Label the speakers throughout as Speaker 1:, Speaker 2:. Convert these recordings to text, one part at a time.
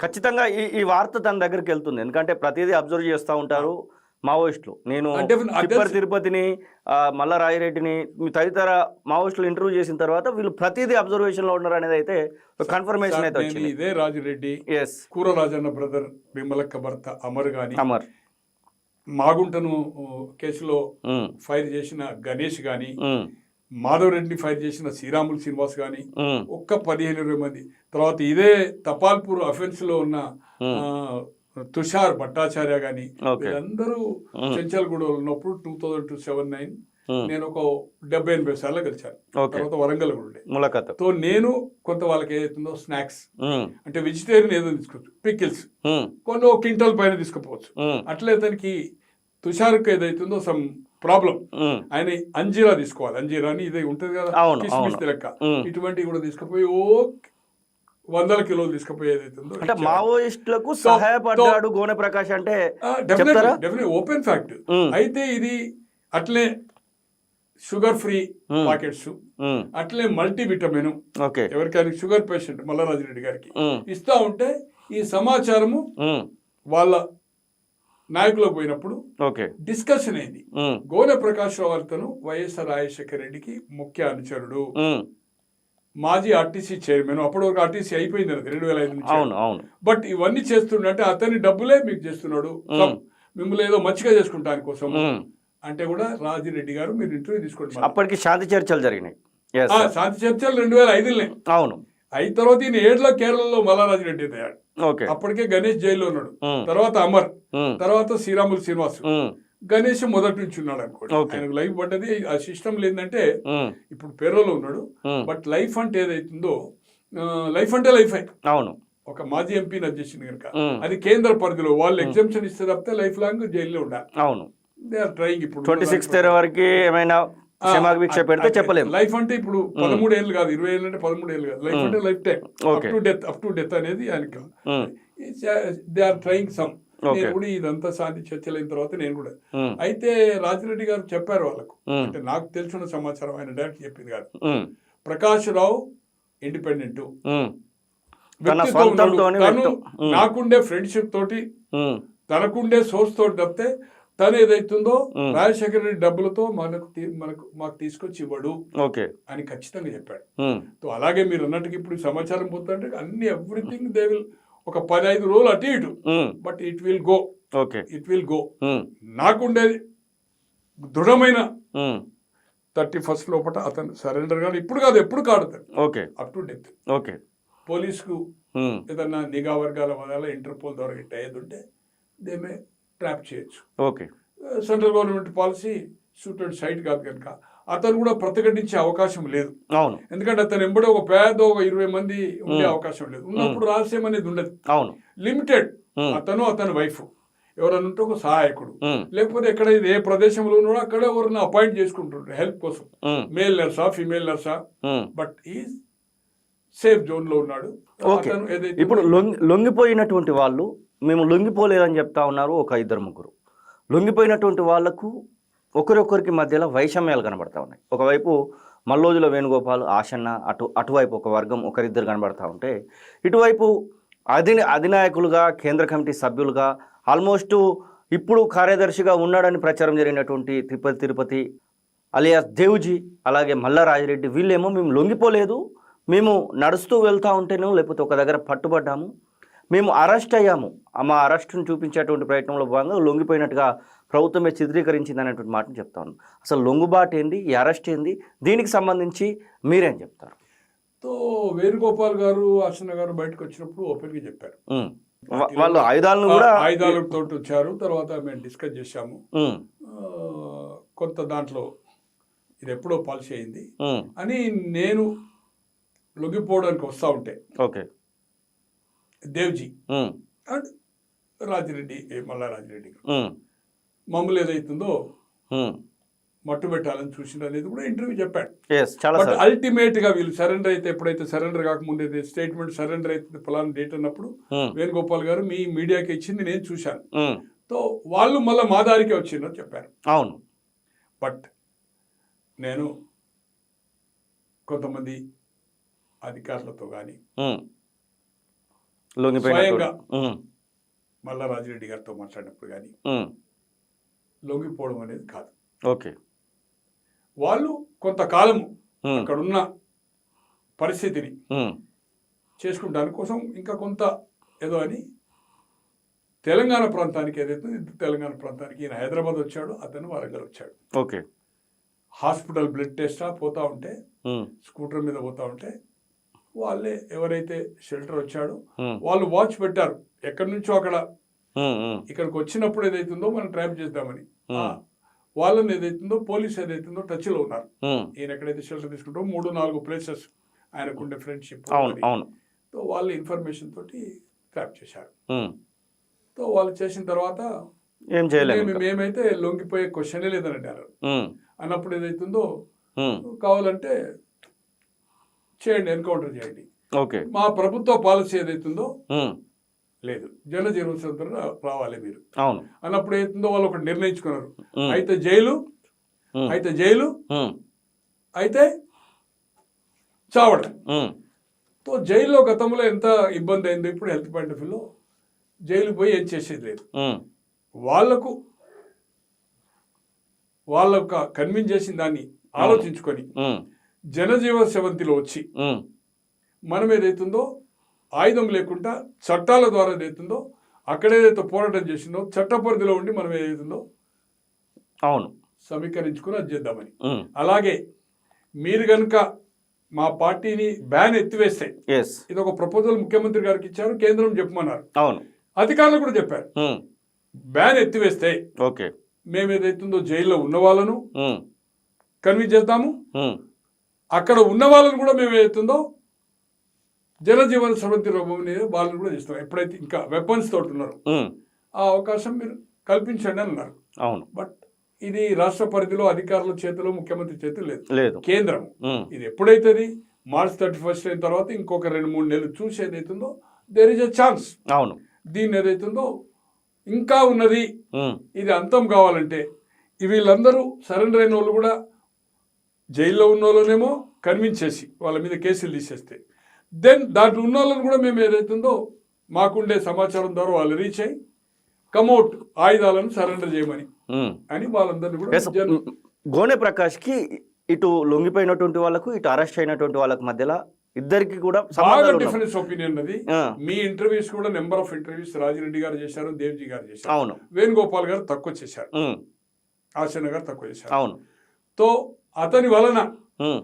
Speaker 1: ఖచ్చితంగా ఈ వార్త తన దగ్గరికి వెళ్తుంది. ఎందుకంటే ప్రతిదీ అబ్జర్వ్ చేస్తూ ఉంటారు మావోయిస్టులు. నేను తిప్పర్ తిరుపతిని, మల్లా రాయిరెడ్డిని, తదితర మావోయిస్టులు ఇంటర్వ్యూ చేసిన తర్వాత వీళ్ళు ప్రతిదీ అబ్జర్వేషన్ లో ఉన్నారు అనేది అయితే కన్ఫర్మేషన్ అయితే వచ్చింది.
Speaker 2: ఇదే రాజిరెడ్డి, కూర రాజన్న బ్రదర్ విమలక్క భర్త అమర్ గాని, మాగుంటను కేసులో ఫైర్ చేసిన గణేష్ గాని, మాధవ్ రెడ్డిని ఫైర్ చేసిన శ్రీరాములు శ్రీనివాస్ గాని, ఒక్క 15-20 మంది, తర్వాత ఇదే తపాల్పూర్ అఫెన్స్ లో ఉన్న తుషార్ భట్టాచార్య గాని, వీళ్ళందరూ చెంచల్గూడలో ఉన్నప్పుడు 2002-09 నేను ఒక 70-80 సార్లు గెలిచాను. తర్వాత వరంగల్ కూడా ఉండే. తో నేను కొంత వాళ్ళకి ఏదైతుందో స్నాక్స్ అంటే వెజిటేరియన్ ఏదో తీసుకోవచ్చు, పికిల్స్ కొన్ని 1 క్వింటల్ పైన తీసుకుపోవచ్చు. అట్లే తనకి తుషార్కి ఏదైతుందో సమ్ ప్రాబ్లం, ఆయన అంజీరా తీసుకోవాలి. అంజీరా అని ఇది ఉంటది కదా, కిస్మిస్ లెక్క, ఇటువంటివి కూడా తీసుకుపోయి 100 కిలోలు తీసుకుపోయేది
Speaker 1: అంటే మావోయిస్టులకు సహాయపడ్డాడు గోనె ప్రకాష్ అంటే
Speaker 2: డెఫినెట్ ఓపెన్ ఫ్యాక్ట్. అయితే ఇది అట్లే షుగర్ ఫ్రీ పాకెట్స్, అట్లే మల్టీ విటమిన్ ఎవరికైనా షుగర్ పేషెంట్ మల్లారాజిరెడ్డి గారికి ఇస్తా ఉంటే ఈ సమాచారము వాళ్ళ నాయకులకు పోయినప్పుడు డిస్కషన్ అయింది. గోనె ప్రకాష్ రావు అతను వైఎస్ఆర్ రాజశేఖర రెడ్డికి ముఖ్య అనుచరుడు, మాజీ ఆర్టీసీ చైర్మన్. అప్పటి వరకు ఆర్టీసీ అయిపోయింది 2005 నుంచి. బట్ ఇవన్నీ చేస్తుండే అతని డబ్బులే మీకు చేస్తున్నాడు, మిమ్మల్ని ఏదో మంచిగా చేసుకుంటాని కోసం అంటే కూడా రాజిరెడ్డి గారు మీరు ఇంటర్వ్యూ తీసుకోండి.
Speaker 1: అప్పటికి శాంతి చర్చలు జరిగినాయి.
Speaker 2: శాంతి చర్చలు 2005
Speaker 1: అవును.
Speaker 2: అయిన తర్వాత ఈయన 7లో కేరళలో మల్లారాజిరెడ్డి అయ్యాడు. అప్పటికే గణేష్ జైల్లో ఉన్నాడు, తర్వాత అమర్, తర్వాత శ్రీరాములు శ్రీనివాస్. గణేష్ మొదటి నుంచి ఉన్నాడు అనుకోండి. ఆయనకు లైఫ్ పడ్డది. ఆ సిస్టమ్ ఏంటంటే ఇప్పుడు పేరోలో ఉన్నాడు, బట్ లైఫ్ అంటే ఏదైతుందో లైఫ్ అంటే లైఫ్.
Speaker 1: అవును.
Speaker 2: ఒక మాజీ ఎంపీని చేసింది కనుక అది కేంద్ర పరిధిలో వాళ్ళు ఎగ్జామ్షన్ ఇస్తే తప్పితే లైఫ్ లాంగ్ జైల్లో ఉండాలి.
Speaker 1: అవును.
Speaker 2: They are trying. ఇప్పుడు
Speaker 1: 26th వరకు ఏమైనా పెడితే చెప్పలేము.
Speaker 2: లైఫ్ అంటే ఇప్పుడు 13 ఏళ్ళు కాదు, 20 ఏళ్ళు అంటే 13 ఏళ్ళు కాదు. లైఫ్ అంటే life time, up to death అనేది ఆయనకి. They are trying some. నేను కూడా ఇదంతా శాంతి చర్చలైన తర్వాత నేను కూడా అయితే రాజిరెడ్డి గారు చెప్పారు వాళ్ళకు, అంటే నాకు తెలిసిన సమాచారం ఆయన డైరెక్ట్ చెప్పింది కాదు. ప్రకాష్ రావు ఇండిపెండెంట్, నాకుండే ఫ్రెండ్షిప్ తోటి తనకుండే సోర్స్ తోటి తప్పితే తను ఏదైతుందో రాజశేఖర రెడ్డి డబ్బులతో మాకు తీసుకొచ్చి ఇవ్వడు అని ఖచ్చితంగా చెప్పాడు. అలాగే మీరు అన్నట్టుగా ఇప్పుడు సమాచారం పోతుంటే అన్ని ఎవ్రీథింగ్ దే విల్ ఒక 15 రోజులు అటు ఇటు, బట్ ఇట్ విల్ గో. నాకుండేది దృఢమైన 31st లోపల అతను సరెండర్ కాదు, ఇప్పుడు కాదు ఎప్పుడు కాడుతాడు, అప్ టు డెత్. పోలీసుకు ఏదన్నా నిఘా వర్గాల వల్ల ఇంటర్పోల్ ద్వారా గిట్ట అయ్యేది ఉంటే దేమే ట్రాప్ చేయొచ్చు. Central government policy suited site కాదు కనుక అతను కూడా ప్రతిఘటించే అవకాశం లేదు. ఎందుకంటే అతను ఎంబడే ఒక పేద 20 మంది ఉండే అవకాశం లేదు. ఉన్నప్పుడు రహస్యం అనేది ఉండదు, లిమిటెడ్. అతని వైఫ్ ఎవరన్నా ఉంటే ఒక సహాయకుడు, లేకపోతే ఎక్కడ ఏ ప్రదేశంలో ఉన్నాడో అక్కడ ఎవరన్నా అపాయింట్ చేసుకుంటుంటారు హెల్ప్ కోసం, male Narsa female Narsa, but ఈ సేఫ్ జోన్ లో ఉన్నాడు.
Speaker 1: ఇప్పుడు లొంగిపోయినటువంటి వాళ్ళు మేము లొంగిపోలేదని చెప్తా ఉన్నారు ఒక 2-3. లొంగిపోయినటువంటి వాళ్లకు ఒకరొకరికి మధ్యలో వైషమ్యాలు కనబడతా ఉన్నాయి. ఒకవైపు మల్లోజుల వేణుగోపాల్, ఆశన్న, అటువైపు ఒక వర్గం ఒకరిద్దరు కనబడతా ఉంటే, ఇటువైపు అధినాయకులుగా కేంద్ర కమిటీ సభ్యులుగా ఆల్మోస్ట్ ఇప్పుడు కార్యదర్శిగా ఉన్నాడని ప్రచారం జరిగినటువంటి తిరుపతి అలియాస్ దేవుజీ, అలాగే మల్లా రాజిరెడ్డి, వీళ్ళేమో మేము లొంగిపోలేదు, మేము నడుస్తూ వెళ్తూ ఉంటేనో లేకపోతే ఒక దగ్గర పట్టుబడ్డాము, మేము అరెస్ట్ అయ్యాము, మా అరెస్టును చూపించేటువంటి ప్రయత్నంలో భాగంగా లొంగిపోయినట్టుగా ప్రభుత్వమే చిత్రీకరించింది అనేటువంటి మాటను చెప్తాను. అసలు లొంగుబాటు ఏంది, ఈ అరెస్ట్ ఏంది, దీనికి సంబంధించి మీరేం చెప్తారు?
Speaker 2: వేణుగోపాల్ గారు, అర్చన గారు బయటకు వచ్చినప్పుడు ఓపెన్గా చెప్పారు,
Speaker 1: వాళ్ళు
Speaker 2: ఆయుధాలతో వచ్చారు. తర్వాత మేము డిస్కస్ చేశాము, కొంత దాంట్లో ఇది ఎప్పుడో పాలసీ అయింది అని. నేను లొంగిపోవడానికి వస్తూ ఉంటే దేవ్జీ అండ్ రాజిరెడ్డి, మల్లా రాజిరెడ్డి మమ్మల్ని ఏదైతుందో మట్టు పెట్టాలని చూసిండు అనేది కూడా ఇంటర్వ్యూ చెప్పాడు. బట్ అల్టిమేట్ గా వీళ్ళు సరెండర్ అయితే, ఎప్పుడైతే సరెండర్ కాకముందు స్టేట్మెంట్ సరెండర్ అయితే ఫలానా డేట్ అన్నప్పుడు వేణుగోపాల్ గారు మీ మీడియాకి ఇచ్చింది నేను చూశాను. సో వాళ్ళు మళ్ళీ మా దారికే వచ్చిందని చెప్పారు.
Speaker 1: అవును.
Speaker 2: బట్ నేను కొంతమంది అధికారులతో కానీ స్వయంగా
Speaker 1: ఉమ్,
Speaker 2: మల్లా రాజిరెడ్డి గారితో మాట్లాడినప్పుడు కానీ
Speaker 1: ఉమ్,
Speaker 2: లొంగిపోవడం అనేది కాదు.
Speaker 1: ఓకే.
Speaker 2: వాళ్ళు కొంతకాలము
Speaker 1: ఉమ్,
Speaker 2: అక్కడున్న పరిస్థితిని
Speaker 1: ఉమ్,
Speaker 2: చేసుకుంటానికి కోసం ఇంకా కొంత ఏదో అని తెలంగాణ ప్రాంతానికి ఏదైతే తెలంగాణ ప్రాంతానికి ఈయన హైదరాబాద్ వచ్చాడు, అతను వరంగల్ వచ్చాడు.
Speaker 1: ఓకే.
Speaker 2: హాస్పిటల్ బ్లడ్ టెస్టా పోతా ఉంటే
Speaker 1: ఉమ్,
Speaker 2: స్కూటర్ మీద పోతా ఉంటే వాళ్ళే ఎవరైతే షెల్టర్ వచ్చాడో
Speaker 1: ఉమ్,
Speaker 2: వాళ్ళు వాచ్ పెట్టారు. ఎక్కడి నుంచో అక్కడ
Speaker 1: ఉమ్, ఉమ్,
Speaker 2: ఇక్కడికి వచ్చినప్పుడు ఏదైతుందో మనం ట్రాప్ చేద్దామని
Speaker 1: ఉమ్,
Speaker 2: వాళ్ళని ఏదైతుందో పోలీసు ఏదైతుందో టచ్లో ఉన్నారు.
Speaker 1: ఉమ్,
Speaker 2: ఈయన ఎక్కడైతే షెల్టర్ తీసుకుంటారో 3-4 ప్లేసెస్ ఆయనకుండే ఫ్రెండ్షిప్
Speaker 1: అవును, అవును.
Speaker 2: తో వాళ్ళు ఇన్ఫర్మేషన్ తోటి ట్రాప్ చేశారు.
Speaker 1: ఉమ్,
Speaker 2: తో వాళ్ళు చేసిన తర్వాత
Speaker 1: ఏం చేయలేము ఇంకా.
Speaker 2: మేమైతే లొంగిపోయే క్వశ్చనే లేదని అన్నారు.
Speaker 1: ఉమ్,
Speaker 2: అన్నప్పుడు ఏదైతుందో
Speaker 1: ఉమ్,
Speaker 2: కావాలంటే చేయండి, ఎన్కౌంటర్ చేయండి.
Speaker 1: ఓకే.
Speaker 2: మా ప్రభుత్వ పాలసీ ఏదైతుందో
Speaker 1: ఉమ్,
Speaker 2: లేదు, జనజీవన స్వతంత్రం రావాలి మీరు
Speaker 1: అవును.
Speaker 2: అన్నప్పుడు ఏదైతుందో వాళ్ళు ఒకటి నిర్ణయించుకున్నారు.
Speaker 1: ఉమ్,
Speaker 2: అయితే జైలు,
Speaker 1: ఉమ్,
Speaker 2: అయితే జైలు,
Speaker 1: ఉమ్,
Speaker 2: అయితే చావడం.
Speaker 1: ఉమ్,
Speaker 2: తో జైల్లో గతంలో ఎంత ఇబ్బంది అయిందో ఇప్పుడు హెల్త్ పాయింట్ ఆఫ్ వ్యూలో జైలు పోయి ఏం చేసేది లేదు.
Speaker 1: ఉమ్,
Speaker 2: వాళ్ళకు వాళ్ళొక కన్విన్స్ చేసిన దాన్ని ఆలోచించుకొని
Speaker 1: ఉమ్,
Speaker 2: జనజీవన సెవంతిలో వచ్చి
Speaker 1: ఉమ్,
Speaker 2: మనం ఏదైతుందో ఆయుధం లేకుండా చట్టాల ద్వారా ఏదైతుందో అక్కడేదైతే పోరాటం చేసిందో చట్ట పరిధిలో ఉండి మనం ఏదైతుందో
Speaker 1: అవును.
Speaker 2: సమీకరించుకుని అది చేద్దామని.
Speaker 1: ఉమ్,
Speaker 2: అలాగే మీరు కనుక మా పార్టీని బ్యాన్ ఎత్తివేస్తే,
Speaker 1: ఎస్,
Speaker 2: ఇది ఒక ప్రపోజల్ ముఖ్యమంత్రి గారికి ఇచ్చారు, కేంద్రం చెప్పమన్నారు,
Speaker 1: అవును.
Speaker 2: అధికారులు కూడా చెప్పారు.
Speaker 1: ఉమ్,
Speaker 2: బ్యాన్ ఎత్తివేస్తే
Speaker 1: ఓకే.
Speaker 2: మేము ఏదైతుందో జైల్లో ఉన్న వాళ్ళను
Speaker 1: ఉమ్,
Speaker 2: కన్విన్స్ చేద్దాము,
Speaker 1: ఉమ్,
Speaker 2: అక్కడ ఉన్న వాళ్ళని కూడా మేము ఏదైతుందో జనజీవన సమితి రూపంలో వాళ్ళని కూడా చేస్తాం. ఎప్పుడైతే ఇంకా వెపన్స్ తోటి ఉన్నారో
Speaker 1: ఉమ్,
Speaker 2: ఆ అవకాశం మీరు కల్పించండి అని అన్నారు.
Speaker 1: అవును.
Speaker 2: బట్ ఇది రాష్ట్ర పరిధిలో అధికారుల చేతిలో, ముఖ్యమంత్రి చేతిలో లేదు,
Speaker 1: లేదు.
Speaker 2: కేంద్రం.
Speaker 1: ఉమ్,
Speaker 2: ఇది ఎప్పుడైతుంది March 31 అయిన తర్వాత ఇంకొక 2-3 నెలలు చూసి ఏదైతుందో దేర్ ఇస్ ఎ ఛాన్స్.
Speaker 1: అవును.
Speaker 2: దీన్ని ఏదైతుందో ఇంకా ఉన్నది,
Speaker 1: ఉమ్,
Speaker 2: ఇది అంతం కావాలంటే వీళ్ళందరూ సరెండర్ అయిన వాళ్ళు కూడా జైల్లో ఉన్న వాళ్ళనేమో కన్విన్స్ చేసి వాళ్ళ మీద కేసులు తీసేస్తే, దెన్ దాంట్లో ఉన్న వాళ్ళని కూడా మేము ఏదైతుందో మాకుండే సమాచారం ద్వారా వాళ్ళు రీచ్ అయ్యి కమౌట్ ఆయుధాలను సరెండర్ చేయమని
Speaker 1: ఉమ్.
Speaker 2: అని వాళ్ళందరినీ కూడా
Speaker 1: ఎస్, గోనె ప్రకాష్కి ఇటు లొంగిపోయినటువంటి వాళ్ళకు ఇటు అరెస్ట్ అయినటువంటి వాళ్ళకి మధ్యలో ఇద్దరికి కూడా
Speaker 2: బాగా
Speaker 1: సంబంధాలు ఉన్నాయి.
Speaker 2: డిఫరెన్స్ ఒపీనియన్ అది.
Speaker 1: ఆ,
Speaker 2: మీ ఇంటర్వ్యూస్ కూడా నెంబర్ ఆఫ్ ఇంటర్వ్యూస్ రాజిరెడ్డి గారు చేశారు, దేవ్జీ గారు చేశారు,
Speaker 1: అవును.
Speaker 2: వేణుగోపాల్ గారు తక్కువ చేశారు,
Speaker 1: ఉమ్,
Speaker 2: ఆశన్న గారు తక్కువ చేశారు.
Speaker 1: అవును.
Speaker 2: తో అతని వలన
Speaker 1: ఉమ్,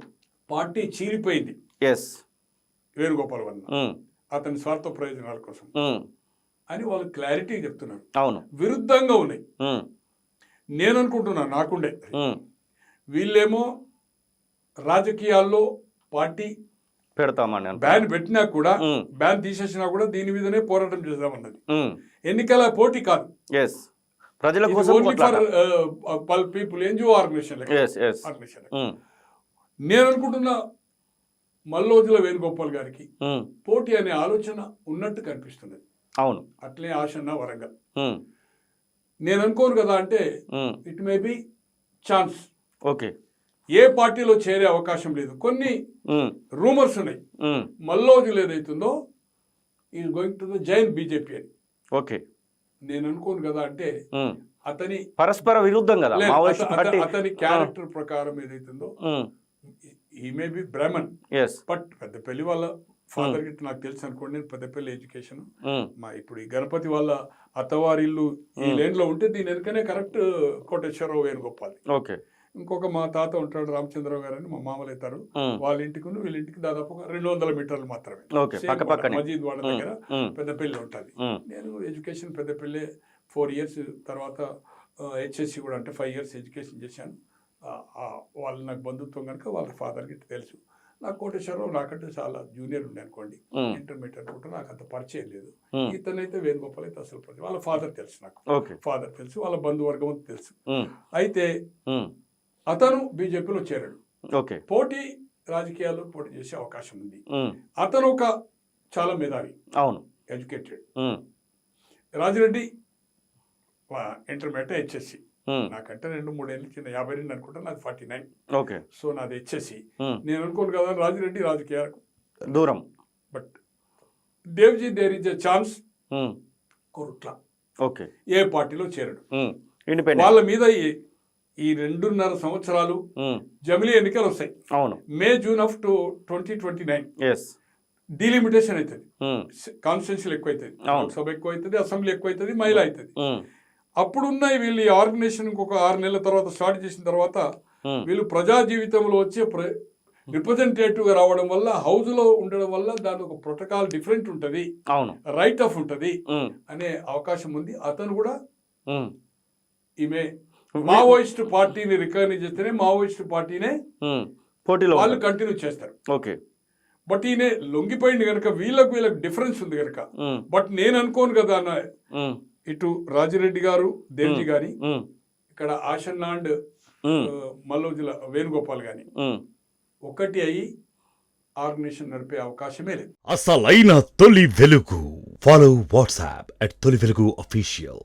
Speaker 2: పార్టీ చీలిపోయింది,
Speaker 1: ఎస్,
Speaker 2: వేణుగోపాల్ వలన,
Speaker 1: ఉమ్,
Speaker 2: అతని స్వార్థ ప్రయోజనాల కోసం
Speaker 1: ఉమ్,
Speaker 2: అని వాళ్ళు క్లారిటీ చెప్తున్నారు.
Speaker 1: అవును.
Speaker 2: విరుద్ధంగా ఉన్నాయి.
Speaker 1: ఉమ్,
Speaker 2: నేను అనుకుంటున్నా నాకుండే
Speaker 1: ఉమ్,
Speaker 2: వీళ్ళేమో రాజకీయాల్లో పార్టీ
Speaker 1: పెడతామని
Speaker 2: బ్యాన్ పెట్టినా కూడా,
Speaker 1: ఉమ్,
Speaker 2: బ్యాన్ తీసేసినా కూడా దీని మీదనే పోరాటం చేద్దామన్నది.
Speaker 1: ఉమ్,
Speaker 2: ఎన్నికల పోటీ కాదు,
Speaker 1: ఎస్, ప్రజల కోసం
Speaker 2: ఓన్లీ ఫర్
Speaker 1: కొట్లాట.
Speaker 2: People, NGO organization.
Speaker 1: Yes, yes, um,
Speaker 2: నేను అనుకుంటున్నా మల్లోజుల వేణుగోపాల్ గారికి
Speaker 1: ఉమ్,
Speaker 2: పోటీ అనే ఆలోచన ఉన్నట్టు కనిపిస్తున్నది.
Speaker 1: అవును.
Speaker 2: అట్లే ఆశన్న వరంగల్.
Speaker 1: ఉమ్,
Speaker 2: నేను అనుకోను కదా అంటే
Speaker 1: um,
Speaker 2: it may be chance.
Speaker 1: Okay.
Speaker 2: ఏ పార్టీలో చేరే అవకాశం లేదు. కొన్ని
Speaker 1: ఉమ్,
Speaker 2: రూమర్స్ ఉన్నాయి,
Speaker 1: ఉమ్,
Speaker 2: మల్లోజులు ఏదైతుందో is going to the join BJP అని.
Speaker 1: ఓకే.
Speaker 2: నేను అనుకోను కదా అంటే
Speaker 1: ఉమ్,
Speaker 2: అతని
Speaker 1: పరస్పర విరుద్ధం కదా
Speaker 2: లేదు,
Speaker 1: మావోయిస్ట్ పార్టీ.
Speaker 2: అతని క్యారెక్టర్ ప్రకారం ఏదైతుందో
Speaker 1: ఉమ్,
Speaker 2: ఈ maybe Brahmin,
Speaker 1: yes,
Speaker 2: but Peddapalli వాళ్ళ ఫాదర్ కి నాకు తెలుసు అనుకోండి. నేను పెద్దపల్లి ఎడ్యుకేషన్,
Speaker 1: ఉమ్,
Speaker 2: మా ఇప్పుడు ఈ గణపతి వాళ్ళ అత్తవారి ఇల్లు ఈ లైన్ లో ఉంటే దీని వెనుకనే కరెక్ట్ కోటేశ్వరరావు వేణుగోపాల్.
Speaker 1: ఓకే.
Speaker 2: ఇంకొక మా తాత ఉంటాడు రామచంద్రరావు గారు అని, మా మామలు అవుతారు.
Speaker 1: ఉమ్,
Speaker 2: వాళ్ళ ఇంటికి వీళ్ళ ఇంటికి దాదాపు 200 మీటర్లు మాత్రమే.
Speaker 1: ఓకే, పక్క పక్కనే.
Speaker 2: మజీద్ వాడ దగ్గర
Speaker 1: ఉమ్,
Speaker 2: పెద్దపల్లి ఉంటుంది.
Speaker 1: ఉమ్,
Speaker 2: నేను ఎడ్యుకేషన్ పెద్దపల్లి 4 years, తర్వాత హెచ్ఎస్సి కూడా అంటే 5 years ఎడ్యుకేషన్ చేశాను. వాళ్ళు నాకు బంధుత్వం కనుక వాళ్ళ ఫాదర్కి తెలుసు. నాకు కోటేశ్వరరావు నాకంటే చాలా జూనియర్ ఉండే అనుకోండి,
Speaker 1: ఉమ్,
Speaker 2: ఇంటర్మీడియట్ కూడా నాకు అంత పరిచయం లేదు.
Speaker 1: ఉమ్,
Speaker 2: ఇతనైతే వేణుగోపాల్ అయితే అసలు పరిచయం. వాళ్ళ ఫాదర్ తెలుసు నాకు,
Speaker 1: ఓకే.
Speaker 2: ఫాదర్ తెలుసు, వాళ్ళ బంధువర్గం తెలుసు.
Speaker 1: ఉమ్,
Speaker 2: అయితే
Speaker 1: ఉమ్,
Speaker 2: అతను బీజేపీలో చేరాడు.
Speaker 1: ఓకే.
Speaker 2: పోటీ రాజకీయాల్లో పోటీ చేసే అవకాశం ఉంది.
Speaker 1: ఉమ్,
Speaker 2: అతను ఒక చాలా మేధావి,
Speaker 1: అవును.
Speaker 2: Educated.
Speaker 1: Um,
Speaker 2: Rajireddy intermediate HSC,
Speaker 1: um,
Speaker 2: నాకంటే 2-3 ఏళ్ళు చిన్న, 52 అనుకుంటా, నాది 49.
Speaker 1: ఓకే.
Speaker 2: సో నాది హెచ్ఎస్సి.
Speaker 1: ఉమ్,
Speaker 2: నేను అనుకోను కదా రాజిరెడ్డి రాజకీయాలకు
Speaker 1: దూరం.
Speaker 2: But Devji there is a chance
Speaker 1: um,
Speaker 2: Korutla
Speaker 1: okay.
Speaker 2: ఏ పార్టీలో చేరడు.
Speaker 1: ఇండిపెండెంట్.
Speaker 2: వాళ్ళ మీద ఈ 2.5 సంవత్సరాలు జమిలీ ఎన్నికలు వస్తాయి.
Speaker 1: అవును.
Speaker 2: May June of 2029
Speaker 1: yes.
Speaker 2: Delimitation అవుతుంది. కాన్స్టిట్యూన్సీలు ఎక్కువ అవుతుంది, లోక్సభ ఎక్కువ అవుతుంది, అసెంబ్లీ ఎక్కువ అవుతుంది, మహిళ అవుతుంది. అప్పుడున్న వీళ్ళు ఈ ఆర్గనైజేషన్ ఇంకొక 6 నెలల తర్వాత స్టార్ట్ చేసిన తర్వాత వీళ్ళు ప్రజా జీవితంలో వచ్చే రిప్రజెంటేటివ్ గా రావడం వల్ల, హౌస్ లో ఉండడం వల్ల దాని ఒక ప్రోటోకాల్ డిఫరెంట్ ఉంటది,
Speaker 1: అవును,
Speaker 2: రైట్ ఆఫ్ ఉంటది అనే అవకాశం ఉంది. అతను కూడా ఈమె మావోయిస్ట్ పార్టీని రికగ్నైజ్ చేస్తేనే మావోయిస్ట్ పార్టీనే
Speaker 1: పోటీలో
Speaker 2: వాళ్ళు కంటిన్యూ చేస్తారు.
Speaker 1: ఓకే.
Speaker 2: బట్ ఈయన లొంగిపోయింది కనుక వీళ్ళకు డిఫరెన్స్ ఉంది కనుక. బట్ నేను అనుకోను కదా అన్న, ఇటు రాజిరెడ్డి గారు, దేవ్జీ గాని, ఇక్కడ ఆషన్ అండ్ మల్లోజుల వేణుగోపాల్ గాని ఒకటి అయి ఆర్గనైజేషన్ నడిపే అవకాశమే లేదు.
Speaker 3: అసలైన తొలి వెలుగు. ఫాలో వాట్సాప్ @తొలి వెలుగు official.